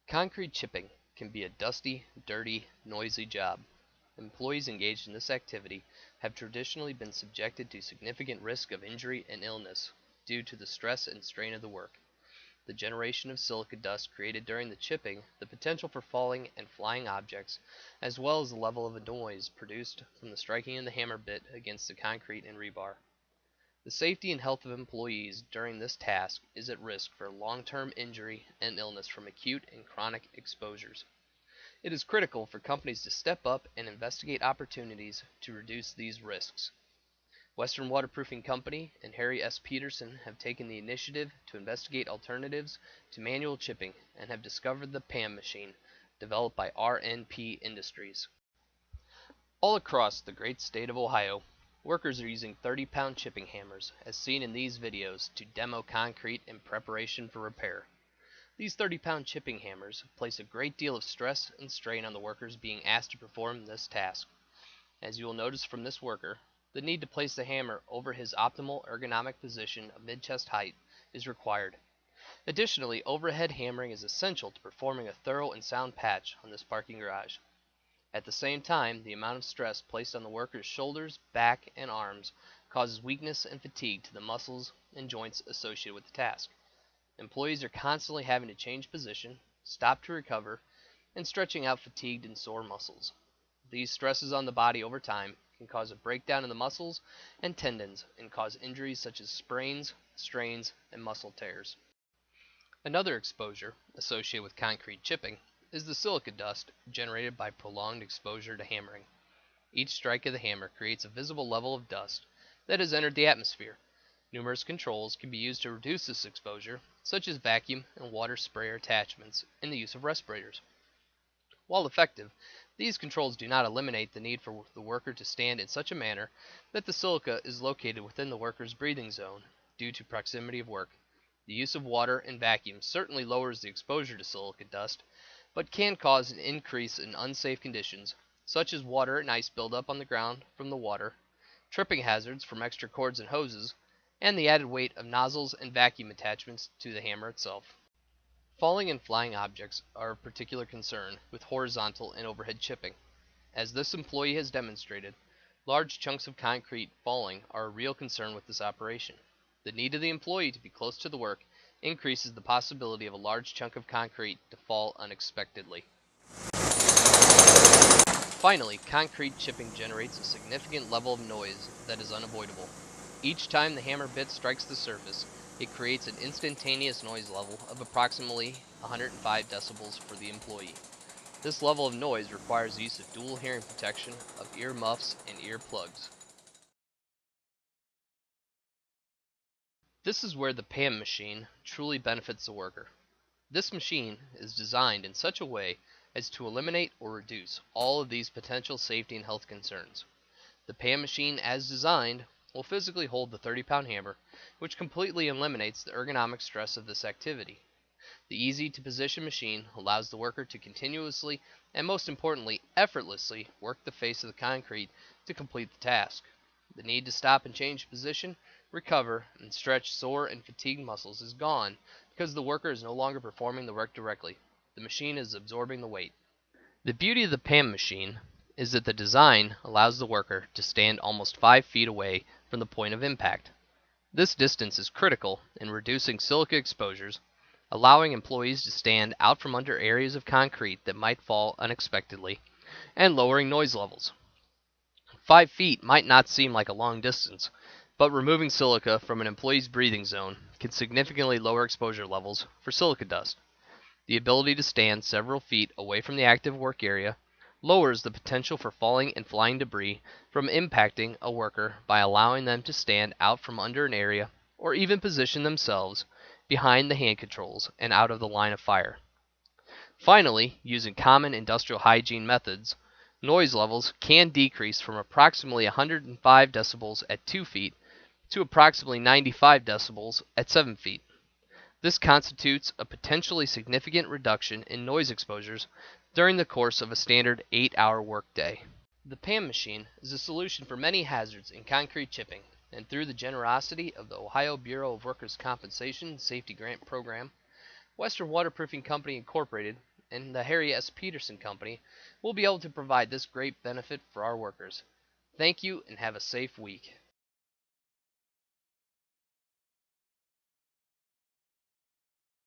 Concrete chipping can be a dusty, dirty, noisy job. Employees engaged in this activity have traditionally been subjected to significant risk of injury and illness due to the stress and strain of the work. The generation of silica dust created during the chipping, the potential for falling and flying objects, as well as the level of noise produced from the striking of the hammer bit against the concrete and rebar. The safety and health of employees during this task is at risk for long-term injury and illness from acute and chronic exposures. It is critical for companies to step up and investigate opportunities to reduce these risks. Western Waterproofing Company and Harry S. Peterson have taken the initiative to investigate alternatives to manual chipping and have discovered the PAM machine, developed by RNP Industries. All across the great state of Ohio, workers are using 30-pound chipping hammers, as seen in these videos, to demo concrete in preparation for repair. These 30-pound chipping hammers place a great deal of stress and strain on the workers being asked to perform this task. As you will notice from this worker, the need to place the hammer over his optimal ergonomic position of mid-chest height is required. Additionally, overhead hammering is essential to performing a thorough and sound patch on this parking garage. At the same time, the amount of stress placed on the worker's shoulders, back, and arms causes weakness and fatigue to the muscles and joints associated with the task. Employees are constantly having to change position, stop to recover, and stretching out fatigued and sore muscles. These stresses on the body over time can cause a breakdown in the muscles and tendons and cause injuries such as sprains, strains, and muscle tears. Another exposure associated with concrete chipping is the silica dust generated by prolonged exposure to hammering. Each strike of the hammer creates a visible level of dust that has entered the atmosphere. Numerous controls can be used to reduce this exposure, such as vacuum and water sprayer attachments and the use of respirators. While effective, these controls do not eliminate the need for the worker to stand in such a manner that the silica is located within the worker's breathing zone due to proximity of work. The use of water and vacuum certainly lowers the exposure to silica dust, but can cause an increase in unsafe conditions, such as water and ice buildup on the ground from the water, tripping hazards from extra cords and hoses, and the added weight of nozzles and vacuum attachments to the hammer itself. Falling and flying objects are of particular concern with horizontal and overhead chipping. As this employee has demonstrated, large chunks of concrete falling are a real concern with this operation. The need of the employee to be close to the work increases the possibility of a large chunk of concrete to fall unexpectedly. Finally, concrete chipping generates a significant level of noise that is unavoidable. Each time the hammer bit strikes the surface, it creates an instantaneous noise level of approximately 105 decibels for the employee. This level of noise requires the use of dual hearing protection of ear muffs and ear plugs. This is where the PAM machine truly benefits the worker. This machine is designed in such a way as to eliminate or reduce all of these potential safety and health concerns. The PAM machine, as designed, will physically hold the 30-pound hammer, which completely eliminates the ergonomic stress of this activity. The easy-to-position machine allows the worker to continuously and, most importantly, effortlessly work the face of the concrete to complete the task. The need to stop and change position, recover, and stretch sore and fatigued muscles is gone because the worker is no longer performing the work directly. The machine is absorbing the weight. The beauty of the PAM machine is that the design allows the worker to stand almost 5 feet away from the point of impact. This distance is critical in reducing silica exposures, allowing employees to stand out from under areas of concrete that might fall unexpectedly, and lowering noise levels. 5 feet might not seem like a long distance, but removing silica from an employee's breathing zone can significantly lower exposure levels for silica dust. The ability to stand several feet away from the active work area lowers the potential for falling and flying debris from impacting a worker by allowing them to stand out from under an area or even position themselves behind the hand controls and out of the line of fire. Finally, using common industrial hygiene methods, noise levels can decrease from approximately 105 decibels at 2 feet to approximately 95 decibels at 7 feet. This constitutes a potentially significant reduction in noise exposures during the course of a standard 8-hour workday. The PAM machine is a solution for many hazards in concrete chipping, and through the generosity of the Ohio Bureau of Workers' Compensation Safety Grant Program, Western Waterproofing Company Incorporated and the Harry S. Peterson Company will be able to provide this great benefit for our workers. Thank you and have a safe week.